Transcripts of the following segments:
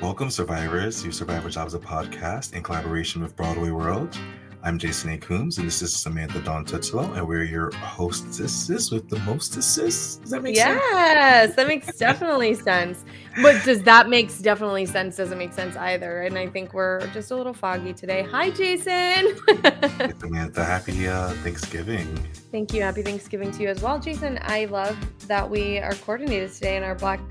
Welcome, survivors. You Survivor Jobs, a podcast in collaboration with BroadwayWorld. I'm Jason A. Coombs, and this is Samantha Tuozzolo, and we're your hostesses with the mostesses. Does that make sense? Yes, that makes definitely sense. But does that makes definitely sense? Doesn't make sense either. And I think we're just a little foggy today. Hi, Jason. Hey, Samantha, happy Thanksgiving. Thank you. Happy Thanksgiving to you as well, Jason. I love that we are coordinated today in our black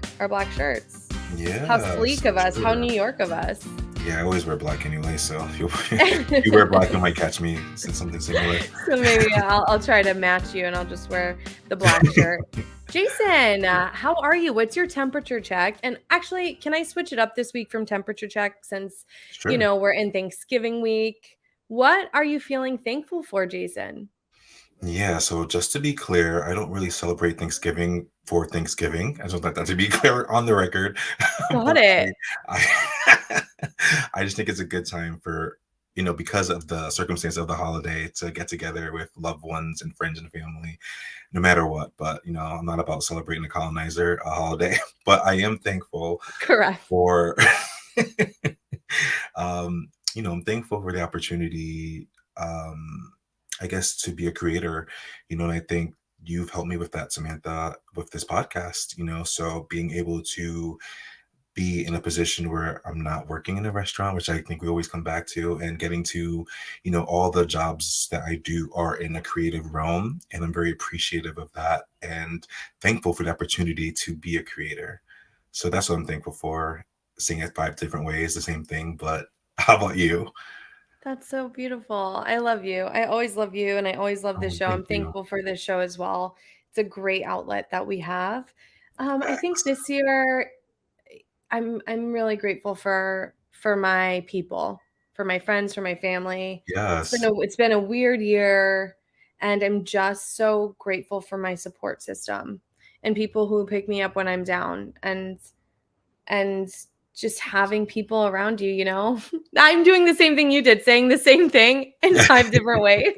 shirts. Yeah. How sleek of us. How New York of us. Yeah, I always wear black anyway, so if you wear black, you might catch me in something similar. So maybe I'll try to match you, and I'll just wear the black shirt. Jason, how are you? What's your temperature check? And actually, can I switch it up this week from temperature check since, Sure. we're in Thanksgiving week? What are you feeling thankful for, Jason? Yeah, so just to be clear, I don't really celebrate Thanksgiving for Thanksgiving. I just want that to be clear on the record. Got it. I just think it's a good time for, because of the circumstance of the holiday, to get together with loved ones and friends and family, no matter what. But, I'm not about celebrating a colonizer holiday, but I am thankful Correct. for, I'm thankful for the opportunity, I guess, to be a creator, and I think you've helped me with that, Samantha, with this podcast, so being able to be in a position where I'm not working in a restaurant, which I think we always come back to, and getting to, all the jobs that I do are in a creative realm. And I'm very appreciative of that and thankful for the opportunity to be a creator. So that's what I'm thankful for. Seeing it 5 different ways, the same thing. But how about you? That's so beautiful. I love you. I always love you, and I always love this show. I'm thankful for this show as well. It's a great outlet that we have. I think this year, I'm really grateful for my people, for my friends, for my family. Yes. It's been a weird year, and I'm just so grateful for my support system and people who pick me up when I'm down, and just having people around you, I'm doing the same thing you did, saying the same thing in 5 different ways,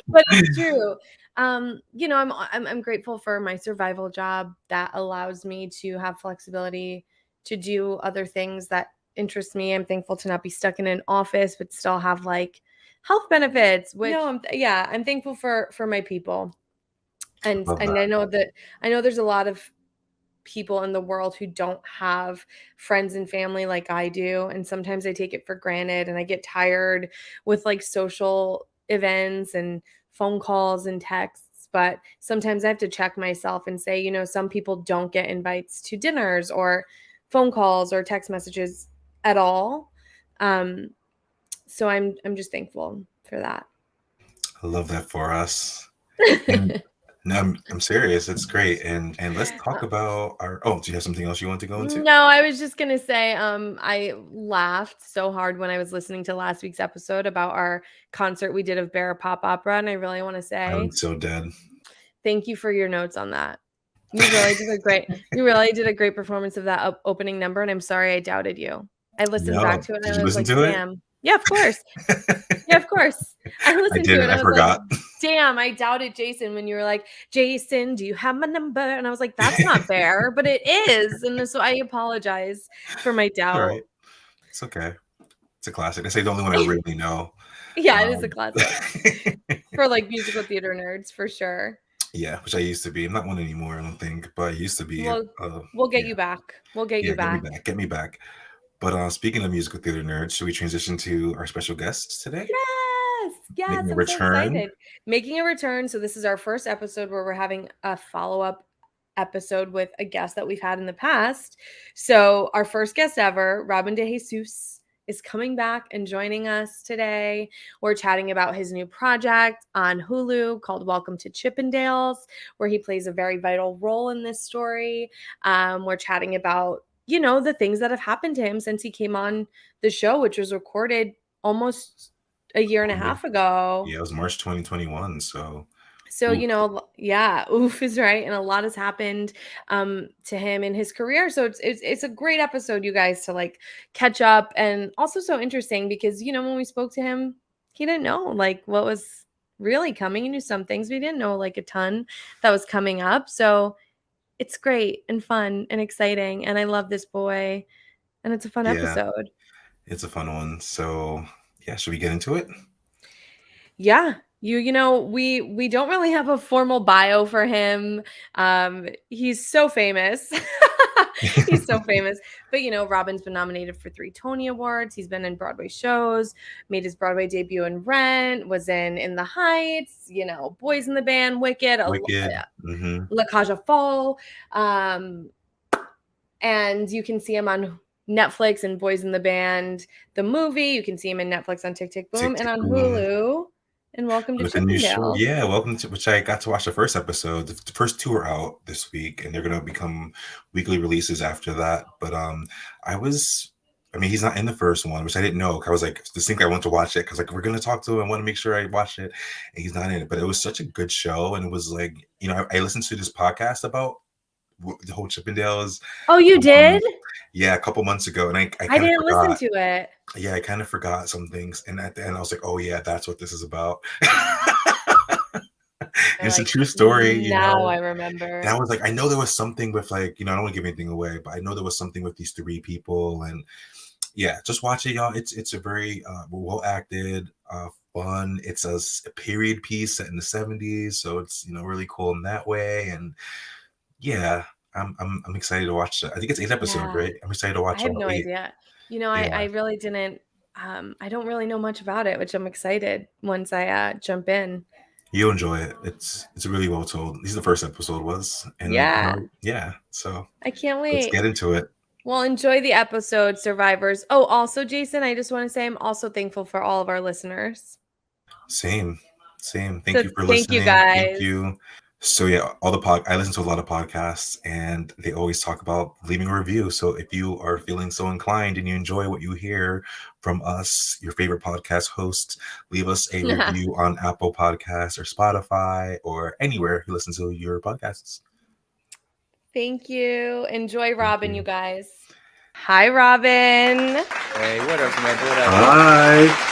but it's true. I'm grateful for my survival job that allows me to have flexibility to do other things that interest me. I'm thankful to not be stuck in an office, but still have like health benefits, which I'm thankful for my people. And I know there's a lot of people in the world who don't have friends and family like I do. And sometimes I take it for granted and I get tired with like social events and phone calls and texts. But sometimes I have to check myself and say, some people don't get invites to dinners or phone calls or text messages at all. So I'm just thankful for that. I love that for us. No, I'm serious. It's great. And let's talk about do you have something else you want to go into? No, I was just going to say, I laughed so hard when I was listening to last week's episode about our concert we did of Bear Pop Opera. And I really want to say, I'm so dead. Thank you for your notes on that. You really did a great performance of that opening number. And I'm sorry I doubted you. I listened back to it. Did you listen to it? Damn. Yeah, of course. I listened to it. I forgot. Like, damn, I doubted Jason when you were like, Jason, do you have my number? And I was like, that's not fair, but it is. And so I apologize for my doubt. Right. It's okay. It's a classic. I say the only one I really know. Yeah, it is a classic. For like musical theater nerds, for sure. Yeah, which I used to be. I'm not one anymore, I don't think, but I used to be. We'll get you back. We'll get you back. Get me back. But speaking of musical theater nerds, should we transition to our special guests today? Yes, Making a return. So excited. Making a return. So this is our first episode where we're having a follow-up episode with a guest that we've had in the past. So our first guest ever, Robin De Jesus, is coming back and joining us today. We're chatting about his new project on Hulu called Welcome to Chippendales, where he plays a very vital role in this story. We're chatting about the things that have happened to him since he came on the show, which was recorded almost a year and a half ago. Yeah, it was March 2021. So, oof is right. And a lot has happened to him in his career. So it's a great episode, you guys, to like catch up. And also so interesting because, when we spoke to him, he didn't know like what was really coming. He knew some things, but he didn't know like a ton that was coming up. So it's great and fun and exciting. And I love this boy. and it's a fun Yeah, episode. it's a fun one. So yeah, should we get into it? Yeah. We don't really have a formal bio for him. He's so famous. He's so famous. But Robin's been nominated for 3 Tony Awards. He's been in Broadway shows, made his Broadway debut in Rent, was in The Heights, Boys in the Band, Wicked, Wicked. Mm-hmm. La Cage aux Folles. And you can see him on Netflix and Boys in the Band, the movie. You can see him in Netflix on Tick, Tick, Boom, Tick, and tick, on boom. Hulu. And Welcome to With a new show. Chippendales. Yeah, welcome to which I got to watch the first episode. The first 2 are out this week, and they're gonna become weekly releases after that. But he's not in the first one, which I didn't know. I was like, distinctly, I want to watch it because like we're gonna talk to him. I want to make sure I watch it, and he's not in it. But it was such a good show, and it was like, I listened to this podcast about the whole Chippendales. Oh, you did? Yeah, a couple months ago, and I I kind of didn't forgot. listen to it. Yeah, I kind of forgot some things, and at the end, I was like, "Oh yeah, that's what this is about." It's a true story, Now I remember. And I was like, I know there was something with like, I don't want to give anything away, but I know there was something with these 3 people, and yeah, just watch it, y'all. It's a very well acted, fun. It's a period piece set in the 70s, so it's really cool in that way, and yeah, I'm excited to watch it. I think it's 8 episodes, right? I'm excited to watch I have all no 8. idea. I really didn't. I don't really know much about it, which I'm excited once I jump in. You'll enjoy it. It's really well told. At least the first episode was, and yeah. So I can't wait. Let's get into it. Well, enjoy the episode, survivors. Oh, also, Jason, I just want to say I'm also thankful for all of our listeners. Same. Thank you for listening. Thank you, guys. Thank you. So yeah, I listen to a lot of podcasts, and they always talk about leaving a review. So if you are feeling so inclined and you enjoy what you hear from us, your favorite podcast host, leave us a review on Apple Podcasts or Spotify or anywhere you listen to your podcasts. Thank you. Enjoy Robin, you guys. Hi, Robin. Hey, what up, Samantha? What up? Hi.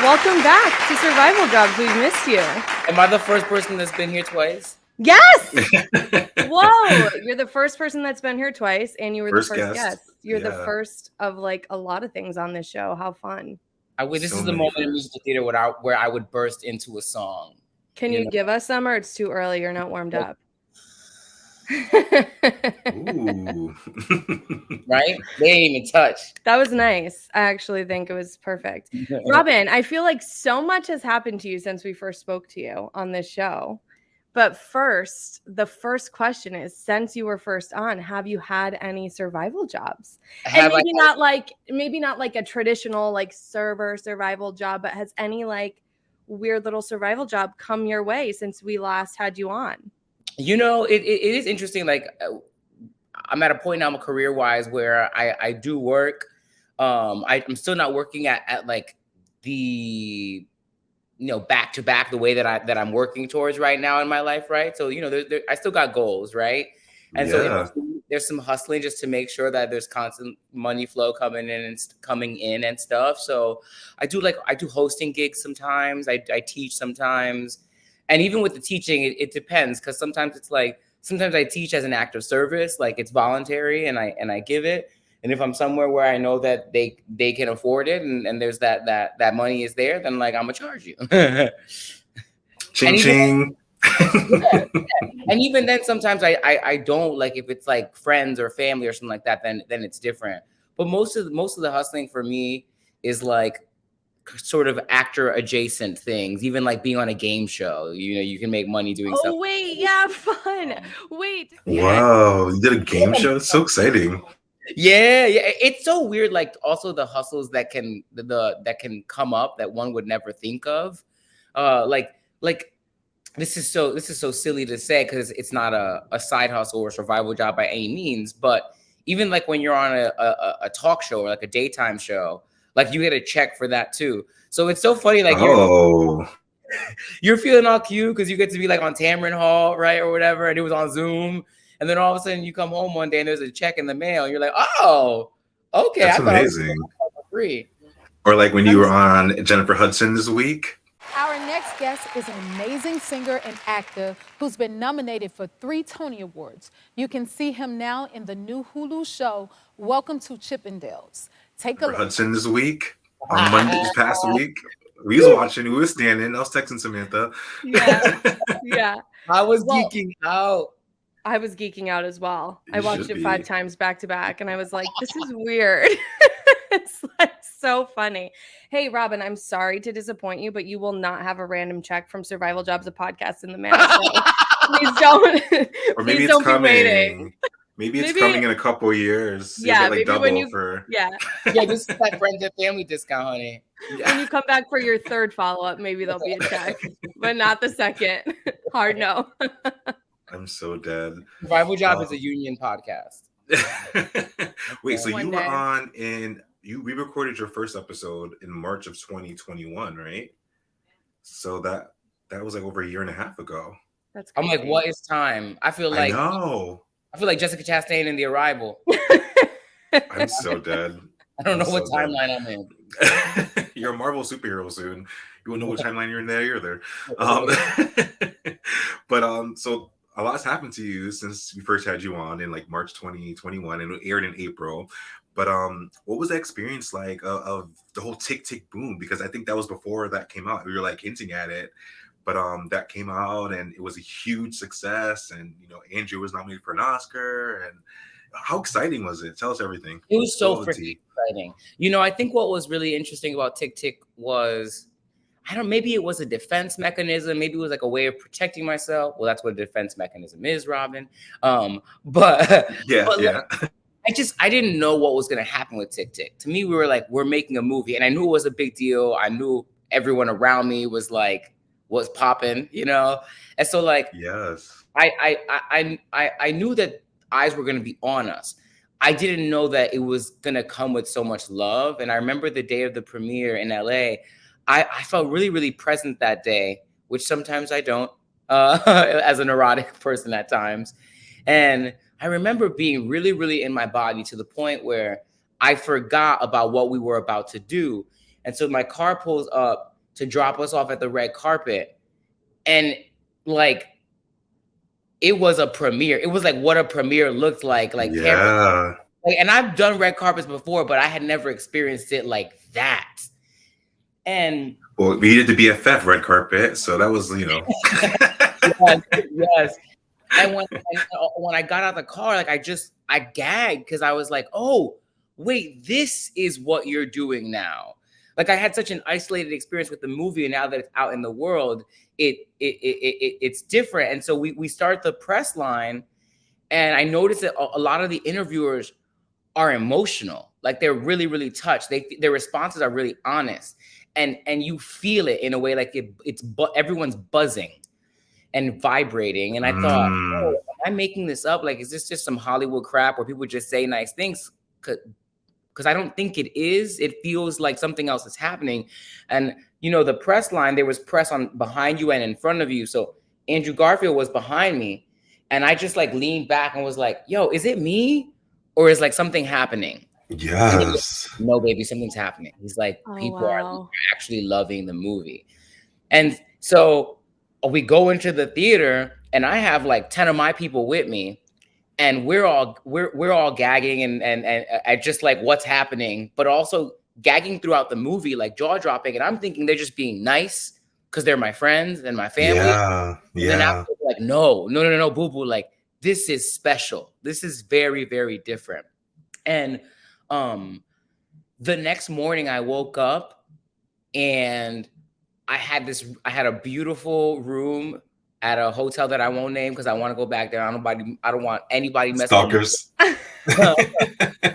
Welcome back to Survival Jobs. We've missed you. Am I the first person that's been here twice? Yes. Whoa. You're the first person that's been here twice, and you were the first guest. You're the first of like a lot of things on this show. How fun. This is the moment in musical theater where I would burst into a song. Can you give us some, or it's too early? You're not warmed up. Ooh. Right? They ain't even touch. That was nice. I actually think it was perfect. Robin, I feel like so much has happened to you since we first spoke to you on this show. But first, the first question is, since you were first on, have you had any survival jobs? And maybe not like a traditional like server survival job, but has any like weird little survival job come your way since we last had you on? It is interesting. Like, I'm at a point now, career-wise, where I do work. I'm still not working at like the back to back the way that I'm working towards right now in my life, right? So I still got goals, right? And so there's some hustling just to make sure that there's constant money flow coming in and stuff. So I do hosting gigs sometimes. I teach sometimes. And even with the teaching, it depends, because sometimes I teach as an act of service, like it's voluntary and I give it. And if I'm somewhere where I know that they can afford it and there's that money is there, then like I'm gonna charge you. Ching ching. Yeah. And even then, sometimes I don't, like if it's like friends or family or something like that, then it's different. But most of the hustling for me is like sort of actor adjacent things, even like being on a game show. You can make money doing stuff. Oh wait, yeah, fun. Wait. Wow, you did a game show? It's so exciting. Yeah, it's so weird. Like also the hustles that can come up that one would never think of. Like this is so silly to say because it's not a side hustle or survival job by any means. But even like when you're on a talk show or like a daytime show, like you get a check for that too. So it's so funny. Like you're feeling all cute because you get to be like on Tamron Hall, right, or whatever, and it was on Zoom. And then all of a sudden you come home one day and there's a check in the mail. And you're like, oh, okay. That's amazing. Free. Or like when you were on Jennifer Hudson's week. Our next guest is an amazing singer and actor who's been nominated for 3 Tony Awards. You can see him now in the new Hulu show, Welcome to Chippendales. Take a look. Hudson this week, on Monday, this past week, we was watching, we was standing, I was texting Samantha. Yeah. I was geeking out. I was geeking out as well. I You watched should it 5 be. times back to back, and I was like, this is weird. It's like so funny. Hey, Robin, I'm sorry to disappoint you, but you will not have a random check from Survival Jobs, a podcast in the mail. So please don't. Or maybe please it's don't coming. be waiting. Maybe it's coming in a couple of years. Yeah, you get like maybe double when you for. yeah. Yeah, this is like friends and family discount, honey. When you come back for your 3rd follow-up, maybe there'll be a check, but not the 2nd. Hard no. I'm so dead. Survival Job is a union podcast. Wait, so One you were day. on we recorded your first episode in March of 2021, right? So that was like over a year and a half ago. That's I'm like, crazy. what is time? I feel like Jessica Chastain in The Arrival. I'm so dead. I don't know I'm what so dead. timeline I'm in. You're a Marvel superhero soon. You won't know what timeline you're in there either. But so a lot's happened to you since we first had you on in like March 2021, and it aired in April. But what was the experience like of the whole Tick Tick Boom? Because I think that was before that came out. We were like hinting at it, but that came out and it was a huge success. And you know, Andrew was nominated for an Oscar. And how exciting was it? Tell us everything. It was so freaking exciting. You know, I think what was really interesting about Tick Tick was, maybe it was a defense mechanism. Maybe it was like a way of protecting myself. Well, that's what a defense mechanism is, Robin. But I didn't know what was going to happen with Tick Tick. To me, we were like, we're making a movie, and I knew it was a big deal. I knew everyone around me was popping, you know? And so like, yes, I knew that eyes were going to be on us. I didn't know that it was going to come with so much love. And I remember the day of the premiere in LA, I felt really, really present that day, which sometimes I don't, as a neurotic person at times. And I remember being really, really in my body to the point where I forgot about what we were about to do. And so my car pulls up to drop us off at the red carpet. And like, it was a premiere. It was like what a premiere looked like. Yeah. And I've done red carpets before, but I had never experienced it like that. And well, we did the BFF red carpet, so that was, you know. yes. And when I got out of the car, like I gagged because I was like, oh, wait, this is what you're doing now. Like I had such an isolated experience with the movie, and now that it's out in the world, it's different. And so we start the press line, and I noticed that a lot of the interviewers are emotional. Like they're really, really touched. Their responses are really honest, and you feel it in a way like everyone's buzzing and vibrating. And I thought, oh, am I making this up? Like, is this just some Hollywood crap where people just say nice things? Because I don't think it is. It feels like something else is happening. And, you know, the press line, there was press on behind you and in front of you. So Andrew Garfield was behind me. And I just like leaned back and was like, yo, is it me? Or is like something happening? Yes. Like, no, baby, something's happening. He's like, people are actually loving the movie. And so we go into the theater, and I have like 10 of my people with me. And we're all gagging and just like what's happening, but also gagging throughout the movie, like jaw dropping. And I'm thinking they're just being nice because they're my friends and my family. Yeah. And after, like, no, boo boo. Like, this is special. This is very, very different. And the next morning I woke up and I had a beautiful room at a hotel that I won't name because I want to go back there. I don't want anybody messing stalkers. with me.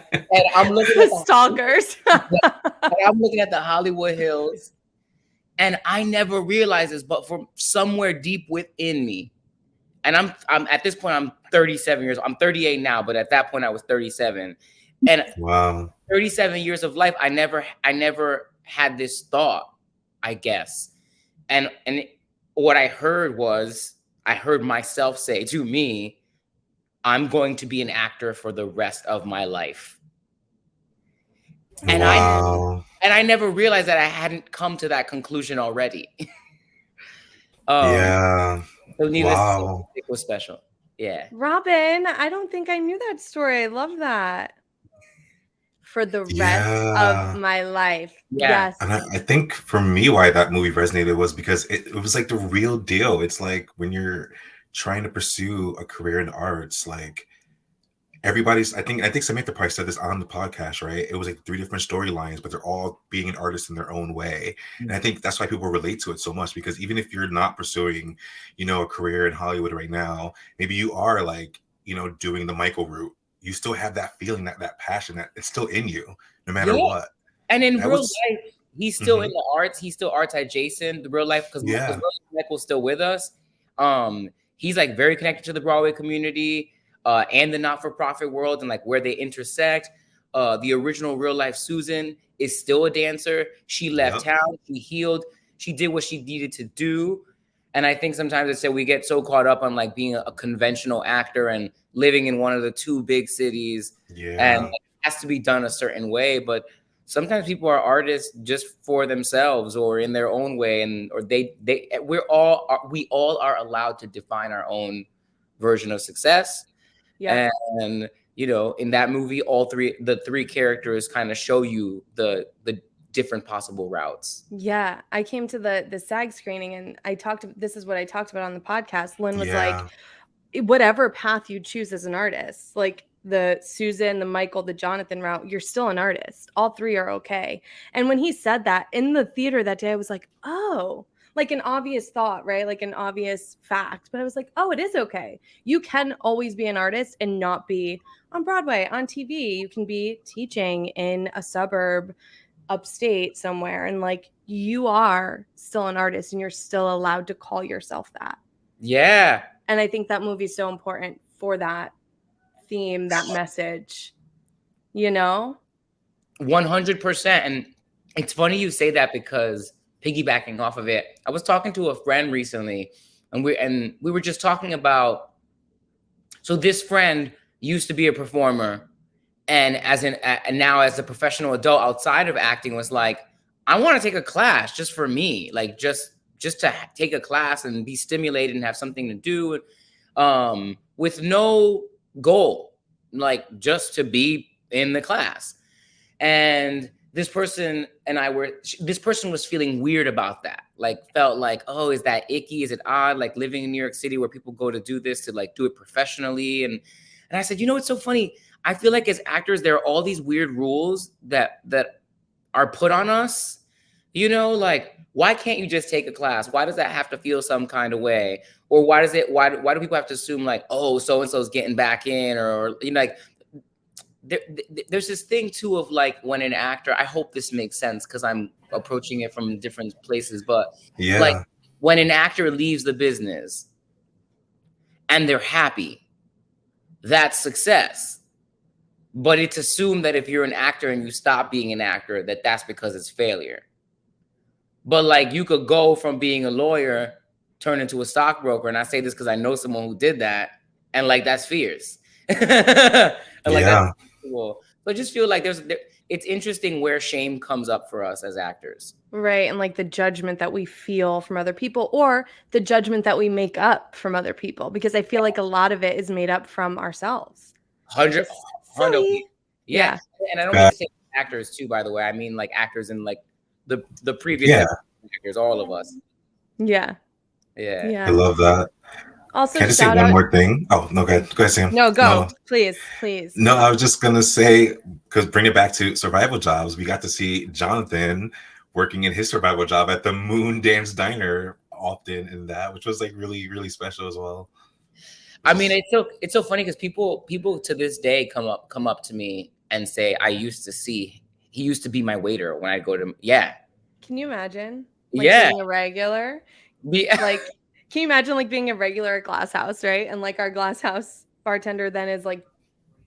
And I'm looking at stalkers. I'm looking at the Hollywood Hills, and I never realized this, but from somewhere deep within me, and I'm at this point I'm 37 years old. I'm 38 now, but at that point I was 37, and wow, 37 years of life. I never had this thought, I guess, and what I heard myself say to me, I'm going to be an actor for the rest of my life. And wow. I never realized that I hadn't come to that conclusion already. Yeah. So needless to say, Wow. it was special. Yeah. Robin, I don't think I knew that story. I love that. For the rest of Yeah. my life. Yeah. Yes. And I think for me, why that movie resonated was because it was like the real deal. It's like when you're trying to pursue a career in arts, like everybody's, I think Samantha Price said this on the podcast, right? It was like 3 different storylines, but they're all being an artist in their own way. And I think that's why people relate to it so much, because even if you're not pursuing, a career in Hollywood right now, maybe you are like, doing the Michael route. You still have that feeling, that passion, that it's still in you, no matter Yeah. what. And in That real was life, he's still in the arts. He's still arts adjacent. The real life, because yeah. Michael's still with us. He's like very connected to the Broadway community and the not-for-profit world, and like where they intersect. The original real life Susan is still a dancer. She left town. She healed. She did what she needed to do. And I think sometimes it's that we get so caught up on like being a conventional actor and living in one of the 2 big cities. And it has to be done a certain way. But sometimes people are artists just for themselves or in their own way. And or we all are allowed to define our own version of success. Yeah. And in that movie, the 3 characters kind of show you the different possible routes. Yeah. I came to the SAG screening and this is what I talked about on the podcast. Lynn was like, whatever path you choose as an artist, like the Susan, the Michael, the Jonathan route, you're still an artist. All 3 are okay. And when he said that in the theater that day, I was like, oh, like an obvious thought, right? Like an obvious fact. But I was like, oh, it is okay. You can always be an artist and not be on Broadway, on TV. You can be teaching in a suburb upstate somewhere. And like, you are still an artist and you're still allowed to call yourself that. Yeah. And I think that movie is so important for that theme, that message, 100%. And it's funny you say that, because piggybacking off of it, I was talking to a friend recently and we were just talking about, so this friend used to be a performer and now as a professional adult outside of acting was like, I want to take a class just for me, like just to take a class and be stimulated and have something to do, with no goal, like just to be in the class. And this person was feeling weird about that, like felt like, oh, is that icky? Is it odd? Like living in New York City where people go to do this to like do it professionally. And I said, it's so funny. I feel like as actors, there are all these weird rules that are put on us, like, why can't you just take a class? Why does that have to feel some kind of way? Or why do people have to assume like, oh, so-and-so's getting back in, or like there's this thing too of like when an actor, I hope this makes sense because I'm approaching it from different places, but like when an actor leaves the business and they're happy, that's success. But it's assumed that if you're an actor and you stop being an actor, that's because it's failure. But like you could go from being a lawyer, turn into a stockbroker. And I say this because I know someone who did that. And like, that's fierce. And like, that's cool. So I just feel like it's interesting where shame comes up for us as actors. Right. And like the judgment that we feel from other people, or the judgment that we make up from other people, because I feel like a lot of it is made up from ourselves. 100. Yeah. And I don't mean to say actors too, by the way. I mean like actors in like the previous actors, all of us. Yeah. I love that. Also, can I just say one more thing? Oh, no, go ahead, Sam. No, go. No. Please. No, I was just going to say, because bring it back to survival jobs, we got to see Jonathan working in his survival job at the Moon Dance Diner often in that, which was like really, really special as well. I mean, it's so funny because people to this day come up to me and say, he used to be my waiter when I go to, Can you imagine? Being a regular? Like, can you imagine like being a regular at Glass House, right? And like our Glass House bartender then is like,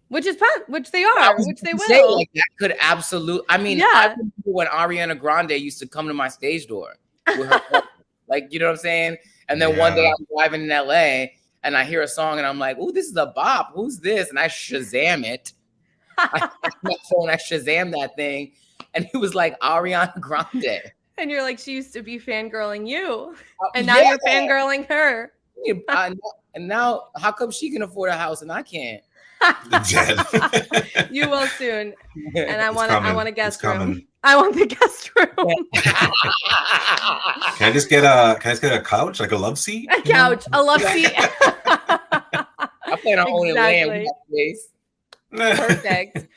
which they are, which they will. Like that could absolutely. I mean, I remember when Ariana Grande used to come to my stage door with her, like, you know what I'm saying? And then one day I'm driving in LA and I hear a song and I'm like, oh, this is a bop. Who's this? And I Shazam it. I Shazam that thing. And it was like Ariana Grande. And you're like, she used to be fangirling you, and now you're fangirling her. And now, how come she can afford a house and I can't? You will soon. And I want a guest room. Coming. I want the guest room. Can I just get a couch, like a love seat? A couch, a love seat. I plan on owning land. Perfect.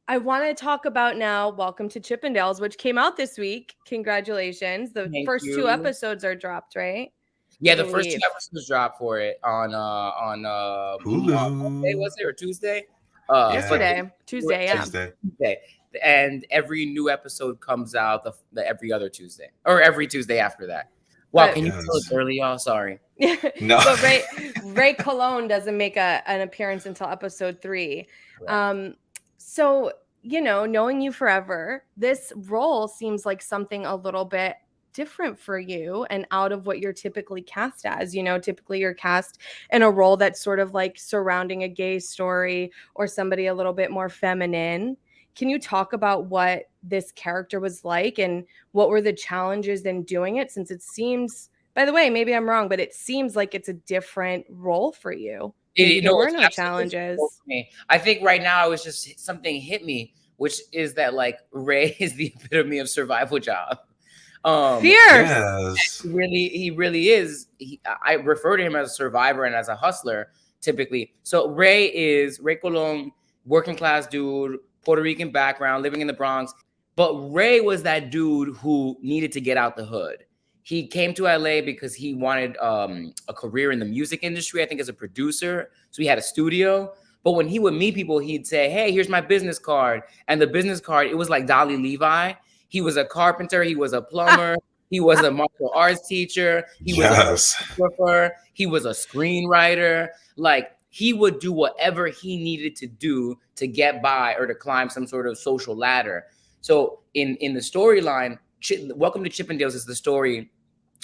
I want to talk about now Welcome to Chippendales, which came out this week. Congratulations. The first 2 episodes are dropped, right? Yeah, the first 2 episodes dropped for it on Hulu. Monday, was it, or Tuesday? Tuesday. And every new episode comes out every other Tuesday, or every Tuesday after that. Wow, can you tell it's early, y'all? Sorry. No. But Ray Colon doesn't make an appearance until episode 3. Right. So, knowing you forever, this role seems like something a little bit different for you and out of what you're typically cast as. Typically you're cast in a role that's sort of like surrounding a gay story or somebody a little bit more feminine. Can you talk about what this character was like and what were the challenges in doing it? Since it seems, by the way, maybe I'm wrong, but it seems like it's a different role for you. There were no challenges. I think right now it was just something hit me, which is that like Ray is the epitome of survival job. Fierce. Yes. He really is. I refer to him as a survivor and as a hustler typically. So Ray Colon, working class dude, Puerto Rican background, living in the Bronx. But Ray was that dude who needed to get out the hood. He came to LA because he wanted a career in the music industry, I think as a producer. So he had a studio. But when he would meet people, he'd say, hey, here's my business card. And the business card, it was like Dolly Levi. He was a carpenter. He was a plumber. He was a martial arts teacher. He was a photographer. He was a screenwriter. Like, he would do whatever he needed to do to get by or to climb some sort of social ladder. So in the storyline, Welcome to Chippendales is the story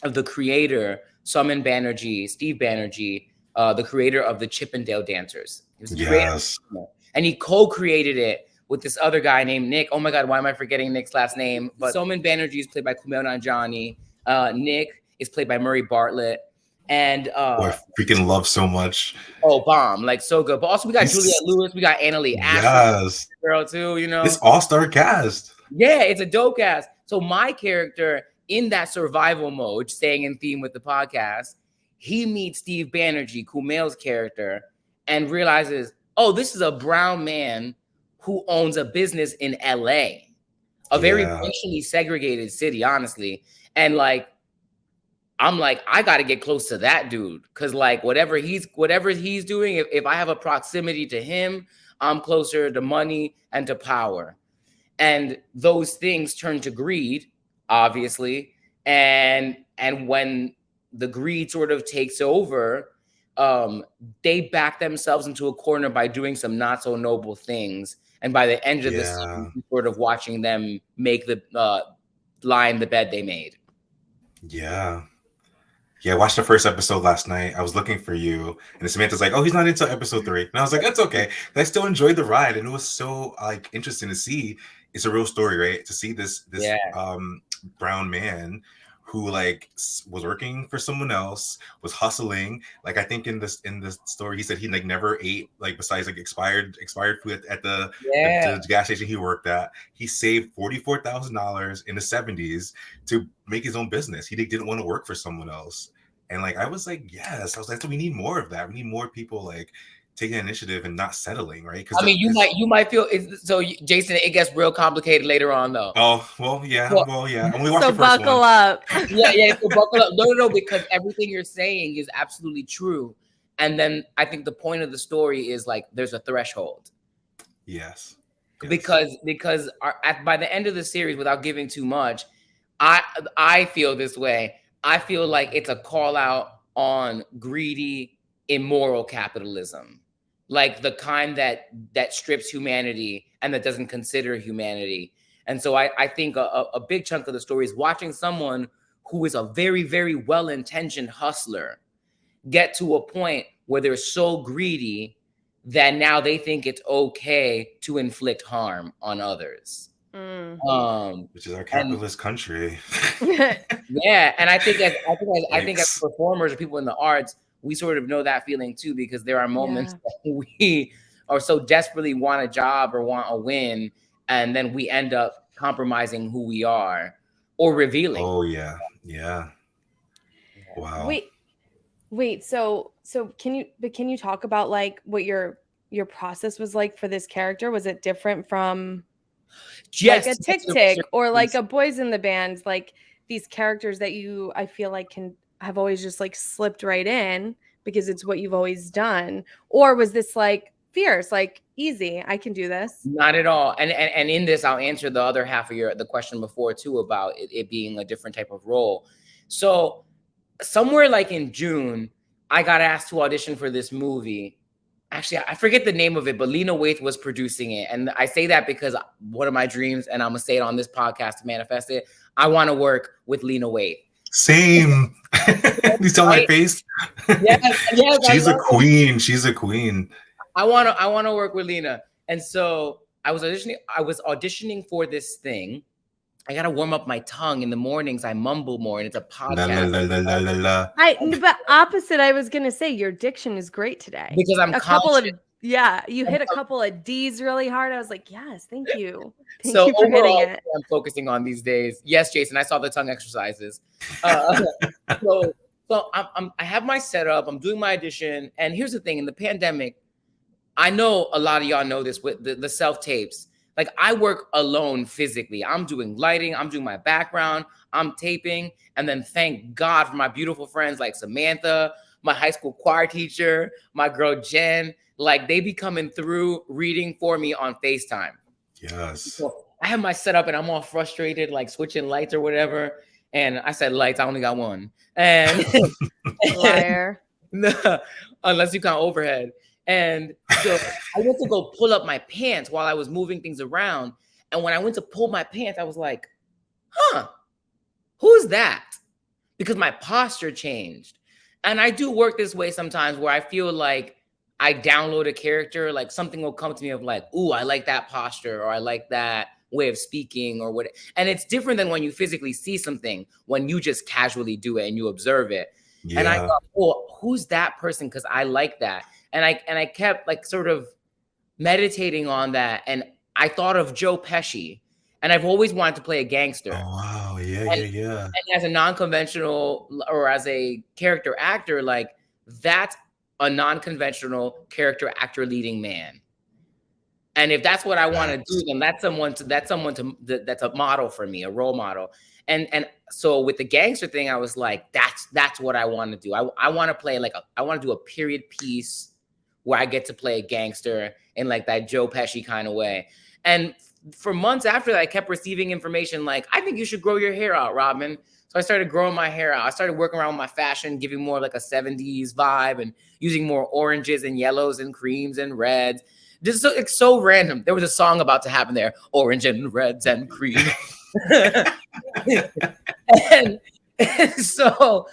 of the creator, Steve Banerjee, the creator of the Chippendale Dancers. He was the creator, and he co-created it with this other guy named Nick. Oh my God, why am I forgetting Nick's last name? But Soman Banerjee is played by Kumail Nanjiani. Nick is played by Murray Bartlett. And I freaking love so much. Oh, bomb. Like, so good. But also we got Juliette Lewis. We got Anna Lee Ashton. Girl too, This all-star cast. Yeah, it's a dope cast. So my character in that survival mode, staying in theme with the podcast, he meets Steve Banerjee, Kumail's character, and realizes, oh, this is a brown man who owns a business in LA, a very racially segregated city, honestly. And like, I'm like, I got to get close to that dude. Cause like whatever he's doing, if I have a proximity to him, I'm closer to money and to power. And those things turn to greed, obviously. And when the greed sort of takes over, they back themselves into a corner by doing some not so noble things. And by the end of the season, sort of watching them make the lie in the bed they made. Yeah. Yeah, I watched the first episode last night. I was looking for you, and Samantha's like, "Oh, he's not until episode 3." And I was like, "That's okay." But I still enjoyed the ride, and it was so like interesting to see. It's a real story, right? To see this brown man who like was working for someone else, was hustling. Like I think in this story, he said he like never ate like besides like expired food at the gas station he worked at. He saved $44,000 in the 70s to make his own business. He didn't want to work for someone else. And like I was like, yes, I was like, so we need more of that. We need more people like taking initiative and not settling, right? I mean, you might feel so, Jason. It gets real complicated later on, though. Oh well, yeah. And we watched so the first buckle one. up. Yeah. So buckle up. No, because everything you're saying is absolutely true. And then I think the point of the story is like there's a threshold. Yes. Because by the end of the series, without giving too much, I feel this way. I feel like it's a call out on greedy, immoral capitalism. Like the kind that strips humanity and that doesn't consider humanity. And so I think a big chunk of the story is watching someone who is a very, very well-intentioned hustler get to a point where they're so greedy that now they think it's okay to inflict harm on others. Which is our capitalist country. Yeah, and I think as Yikes. performers or people in the arts, we sort of know that feeling too, because there are moments that we are so desperately want a job or want a win, and then we end up compromising who we are or revealing. Oh yeah. Wow. Wait. So can you talk about like what your process was like for this character? Was it different from Yes, like a Tick or like a Boys in the Band, like these characters that I feel like have always just like slipped right in because it's what you've always done? Or was this like fierce, like easy, I can do this? Not at all. And in this, I'll answer the other half of the question before too, about it being a different type of role. So somewhere like in June, I got asked to audition for this movie. Actually, I forget the name of it, but Lena Waithe was producing it. And I say that because one of my dreams, and I'm going to say it on this podcast to manifest it, I want to work with Lena Waithe. Same. You saw my face? Yes. She's a queen. She's a queen. I want to work with Lena. And so I was auditioning for this thing. I got to warm up my tongue in the mornings. I mumble more, and it's a podcast. But opposite, I was going to say your diction is great today. Because I'm you hit a couple of D's really hard. I was like, yes, thank you. Thank so you for overall, hitting it. I'm focusing on these days. Yes, Jason, I saw the tongue exercises. So I have my setup. I'm doing my audition. And here's the thing. In the pandemic, I know a lot of y'all know this with the self-tapes. Like, I work alone physically. I'm doing lighting. I'm doing my background. I'm taping. And then thank God for my beautiful friends like Samantha, my high school choir teacher, my girl Jen. Like, they be coming through reading for me on FaceTime. Yes. So I have my setup and I'm all frustrated, like switching lights or whatever. And I said lights, I only got one. And liar. No, unless you count overhead. And so I went to go pull up my pants while I was moving things around. And when I went to pull my pants, I was like, who's that? Because my posture changed. And I do work this way sometimes where I feel like I download a character, like something will come to me of like, ooh, I like that posture, or I like that way of speaking, or what. And it's different than when you physically see something, when you just casually do it and you observe it. Yeah. And I thought, oh, who's that person? Because I like that. And I kept like sort of meditating on that. And I thought of Joe Pesci. And I've always wanted to play a gangster. Oh, wow. Yeah. And as a non-conventional, or as a character actor, like, that's a non-conventional character actor leading man. And if that's what I want to do, then that's a model for me, a role model. And so with the gangster thing, I was like, that's what I want to do. I want to play I want to do a period piece where I get to play a gangster in like that Joe Pesci kind of way. And for months after that, I kept receiving information like, I think you should grow your hair out, Robin. So I started growing my hair out. I started working around with my fashion, giving more like a 70s vibe and using more oranges and yellows and creams and reds. Just it's so random. There was a song about to happen there. Orange and reds and cream. and so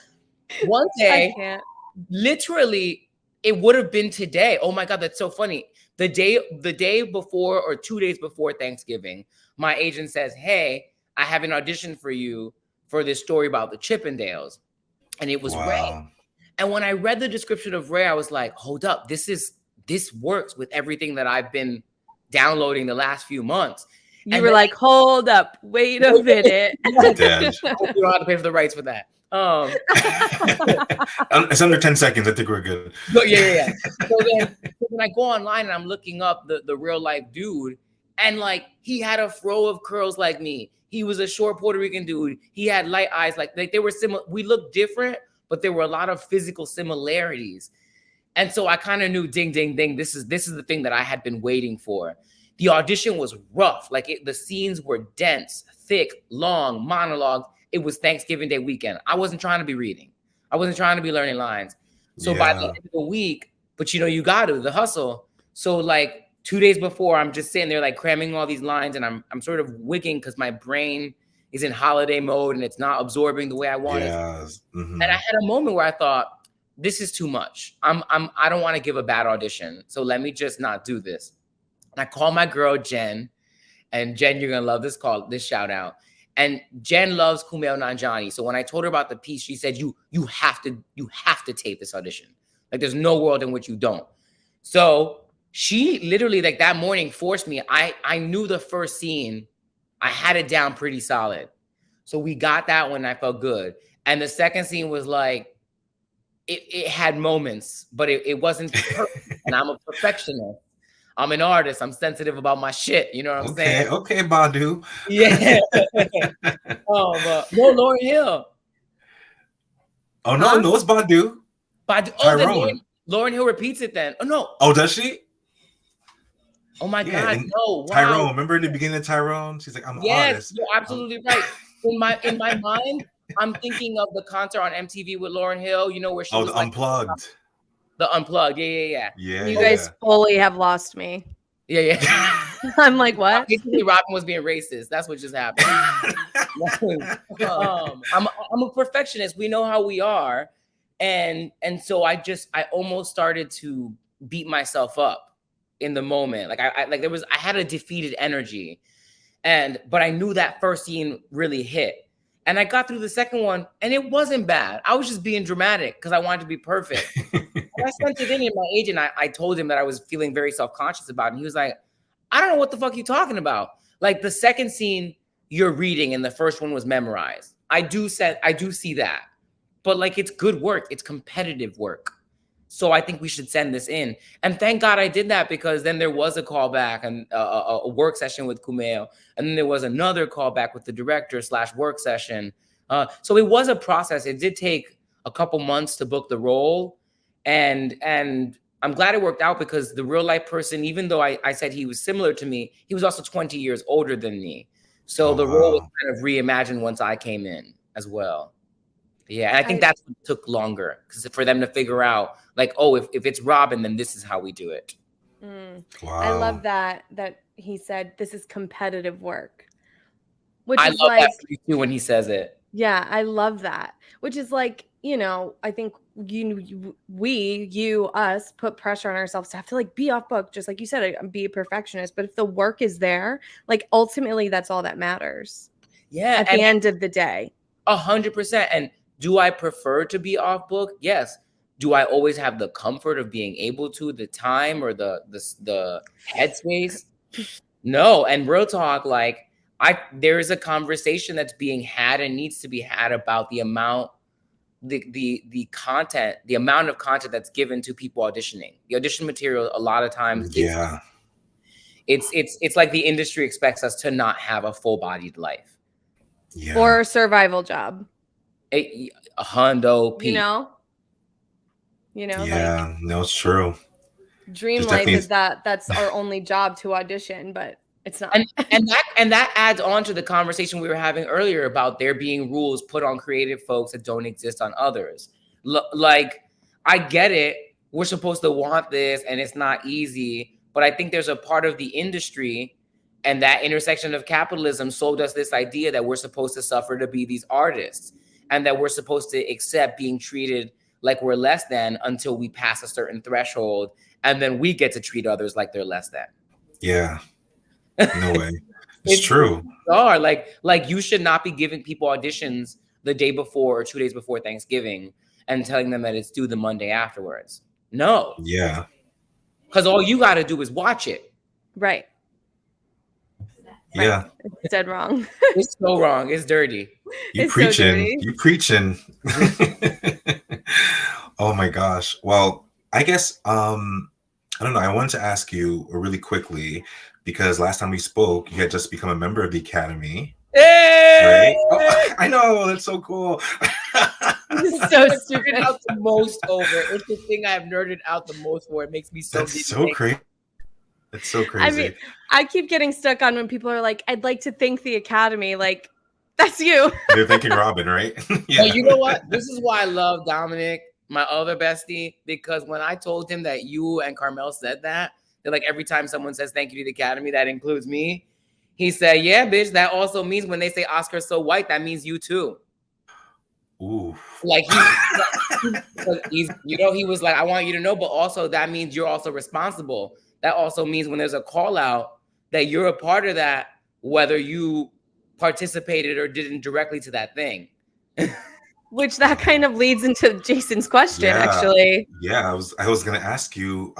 one day, literally, it would have been today. Oh my God, that's so funny. The day before or 2 days before Thanksgiving, my agent says, hey, I have an audition for you for this story about the Chippendales. And it was Ray. And when I read the description of Ray, I was like, hold up, this works with everything that I've been downloading the last few months. You were like, hold up, wait a minute. You don't have to pay for the rights for that. It's under 10 seconds. I think we're good. Yeah. So then when I go online and I'm looking up the real life dude, and like, he had a fro of curls like me. He was a short Puerto Rican dude. He had light eyes. Like they were similar. We looked different, but there were a lot of physical similarities. And so I kind of knew, ding, ding, ding. This is the thing that I had been waiting for. The audition was rough. Like the scenes were dense, thick, long monologues. It was Thanksgiving Day weekend. I wasn't trying to be reading. I wasn't trying to be learning lines. So by the end of the week, but you got to the hustle. So like 2 days before, I'm just sitting there like cramming all these lines, and I'm sort of wigging because my brain is in holiday mode and it's not absorbing the way I want it. Mm-hmm. And I had a moment where I thought, this is too much. I don't want to give a bad audition. So let me just not do this. And I called my girl, Jen, And Jen, you're gonna love this shout out. And Jen loves Kumail Nanjiani. So when I told her about the piece, she said, you have to tape this audition. Like there's no world in which you don't. So she literally like that morning forced me. I knew the first scene. I had it down pretty solid. So we got that one. I felt good. And the second scene was like, it had moments, but it wasn't perfect. And I'm a perfectionist. I'm an artist. I'm sensitive about my shit. You know what I'm saying? Okay, Badu. Yeah. No, Lauryn Hill. Oh, no, it's Badu. Tyrone. Lauryn Hill repeats it then. Oh, no. Oh, does she? Oh, my God. No. Wow. Tyrone. Remember in the beginning of Tyrone? She's like, I'm an artist. Yes, you're absolutely right. In my mind, I'm thinking of the concert on MTV with Lauryn Hill, you know, where she was the Unplugged. The Unplugged, yeah. You guys fully have lost me. Yeah. I'm like, what? Basically, Robin was being racist. That's what just happened. I'm a perfectionist. We know how we are, and so I almost started to beat myself up in the moment. Like I had a defeated energy, but I knew that first scene really hit. And I got through the second one, and it wasn't bad. I was just being dramatic because I wanted to be perfect. I sent it in, and my agent, I told him that I was feeling very self-conscious about it. And he was like, I don't know what the fuck you're talking about. Like the second scene, you're reading, and the first one was memorized. I do see that. But like, it's good work. It's competitive work. So I think we should send this in. And thank God I did that, because then there was a callback and a work session with Kumail. And then there was another callback with the director / work session. So it was a process. It did take a couple months to book the role. And I'm glad it worked out, because the real life person, even though I said he was similar to me, he was also 20 years older than me. So the role was kind of reimagined once I came in as well. Yeah, and I think that's what took longer, because for them to figure out, like, oh, if it's Robin, then this is how we do it. Wow. I love that he said this is competitive work. Which I love that too when he says it. Yeah, I love that. Which is like, you know, I think us put pressure on ourselves to have to like be off book, just like you said, be a perfectionist. But if the work is there, like ultimately that's all that matters. Yeah. At the end of the day. 100%. And do I prefer to be off book? Yes. Do I always have the comfort of being able to, the time or the headspace? No. And real talk, like there is a conversation that's being had and needs to be had about the amount, the content, the amount of content that's given to people auditioning. The audition material a lot of times, it's like the industry expects us to not have a full-bodied life. Yeah. Or a survival job. A hundo piece. You know, yeah, like, no, it's true. Dream life is that's our only job to audition, but it's not. And that adds on to the conversation we were having earlier about there being rules put on creative folks that don't exist on others. Like, I get it. We're supposed to want this, and it's not easy. But I think there's a part of the industry and that intersection of capitalism sold us this idea that we're supposed to suffer to be these artists, and that we're supposed to accept being treated like we're less than until we pass a certain threshold, and then we get to treat others like they're less than. Yeah. No way. It's true. Like you should not be giving people auditions the day before or 2 days before Thanksgiving and telling them that it's due the Monday afterwards. No. Yeah. Because all you got to do is watch it. Right. Yeah. It's dead wrong. It's so wrong. It's dirty. You preaching. You preaching. Oh my gosh. Well, I guess I don't know. I wanted to ask you really quickly, because last time we spoke, you had just become a member of the Academy. Hey! Right? Oh, I know. That's so cool. This is so stupid. Out the most over. It's the thing I've nerded out the most for. It makes me so. That's so crazy. It's so crazy. I mean, I keep getting stuck on when people are like, "I'd like to thank the Academy." Like, that's you. They're thanking Robin, right? Yeah. Well, you know what? This is why I love Dominic, my other bestie, because when I told him that you and Carmel said that like every time someone says thank you to the Academy, that includes me. He said, "Yeah, bitch. That also means when they say Oscar's so white, that means you too." Ooh. Like he's, he was like, "I want you to know, but also that means you're also responsible. That also means when there's a call out that you're a part of that, whether you participated or didn't directly to that thing. Which that kind of leads into Jason's question, Yeah. actually. Yeah, I was gonna ask you,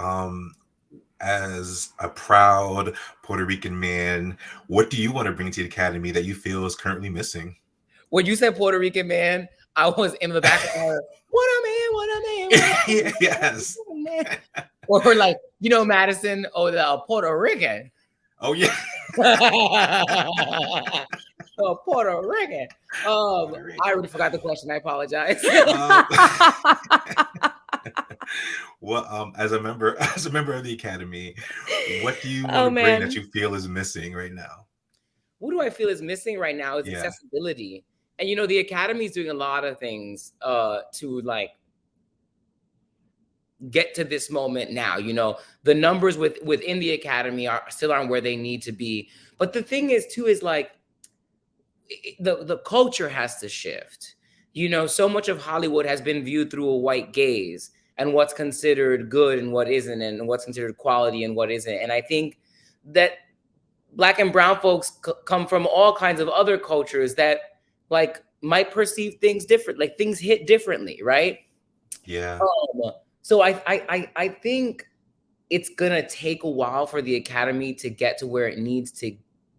as a proud Puerto Rican man, what do you want to bring to the Academy that you feel is currently missing? When you said Puerto Rican man, I was in the back of my head, what a man, what a man, what a man. Yes. What a man. Or like, you know, Madison, the Puerto Rican. Oh yeah. Puerto Rican. I already forgot the question. I apologize. Well, as a member of the Academy, what do you want to bring that you feel is missing right now? What do I feel is missing right now is accessibility. And you know, the Academy is doing a lot of things to like get to this moment now. You know, the numbers within the Academy still aren't where they need to be. But the thing is too is like the culture has to shift. You know, so much of Hollywood has been viewed through a white gaze, and what's considered good and what isn't, and what's considered quality and what isn't. And I think that Black and brown folks come from all kinds of other cultures that like might perceive things different, like things hit differently, right? Yeah. So I think it's gonna take a while for the Academy to get to where it needs to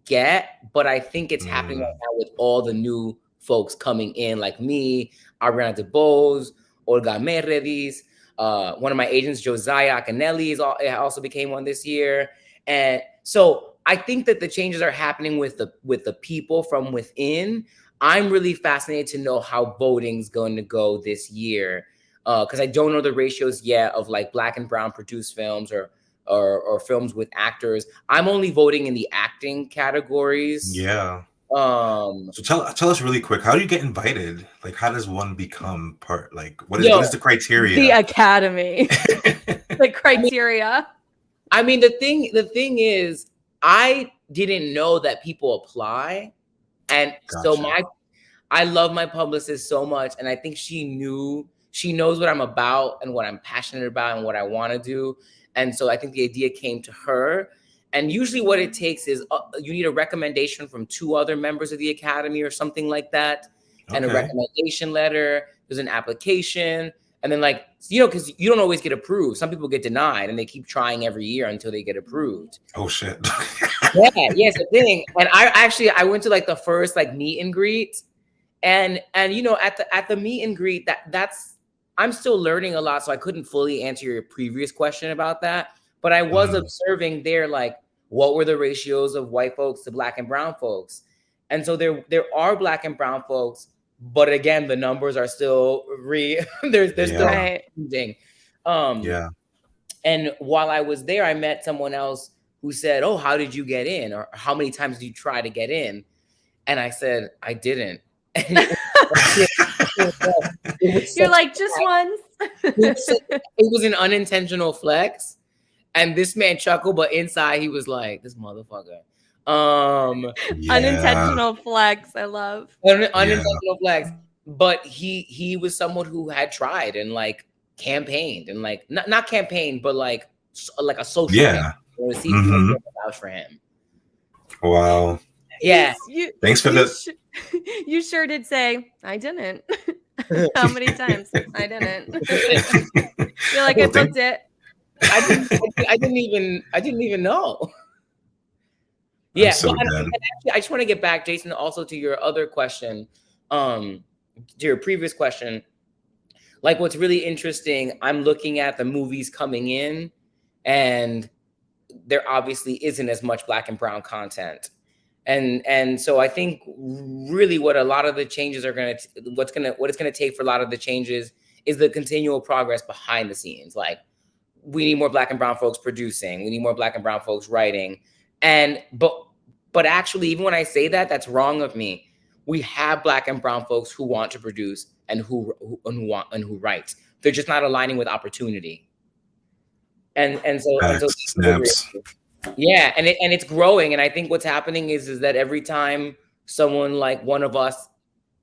get, but I think it's happening right now with all the new folks coming in, like me, Ariana DeBose, Olga Meredith, one of my agents, Josiah Acanelli, also became one this year. And so I think that the changes are happening with the people from within. I'm really fascinated to know how voting's going to go this year, because I don't know the ratios yet of like Black and brown produced films or films with actors. I'm only voting in the acting categories. Yeah. So tell us really quick, how do you get invited? Like, how does one become part? Like, what is the criteria? The Academy. The criteria. I mean, the thing is, I didn't know that people apply. And so I love my publicist so much. And I think she knows what I'm about and what I'm passionate about and what I want to do. And so I think the idea came to her. And usually what it takes is you need a recommendation from 2 other members of the Academy or something like that. And a recommendation letter. There's an application. And then like, you know, because you don't always get approved. Some people get denied and they keep trying every year until they get approved. Oh, shit. Yes, the thing. And I went to like the first like meet and greet. And you know, at the meet and greet, that's I'm still learning a lot. So I couldn't fully answer your previous question about that. But I was observing there, like, what were the ratios of white folks to Black and brown folks? And so there are Black and brown folks, but again, the numbers are still they're still changing. And while I was there, I met someone else who said, "Oh, how did you get in? Or how many times did you try to get in?" And I said, "I didn't." You're like, just once. It was an unintentional flex. And this man chuckled, but inside he was like, "This motherfucker." Unintentional flex. I love unintentional flex. But he was someone who had tried and like campaigned and like not campaigned, but like a social campaign to see people vouch for him. Wow. Yeah. Thanks for this. You sure did say, "I didn't." How many times? I didn't. You're like, I booked it. I didn't even know. Yeah. So actually, I just want to get back, Jason, also to your other question, to your previous question. Like, what's really interesting, I'm looking at the movies coming in, and there obviously isn't as much Black and brown content. And so I think really what a lot of the changes are what it's gonna take for a lot of the changes is the continual progress behind the scenes. Like, we need more Black and brown folks producing. We need more Black and brown folks writing. But actually, even when I say that, that's wrong of me. We have Black and brown folks who want to produce and who write. They're just not aligning with opportunity. And so snaps. Yeah, and it's growing. And I think what's happening is that every time someone like one of us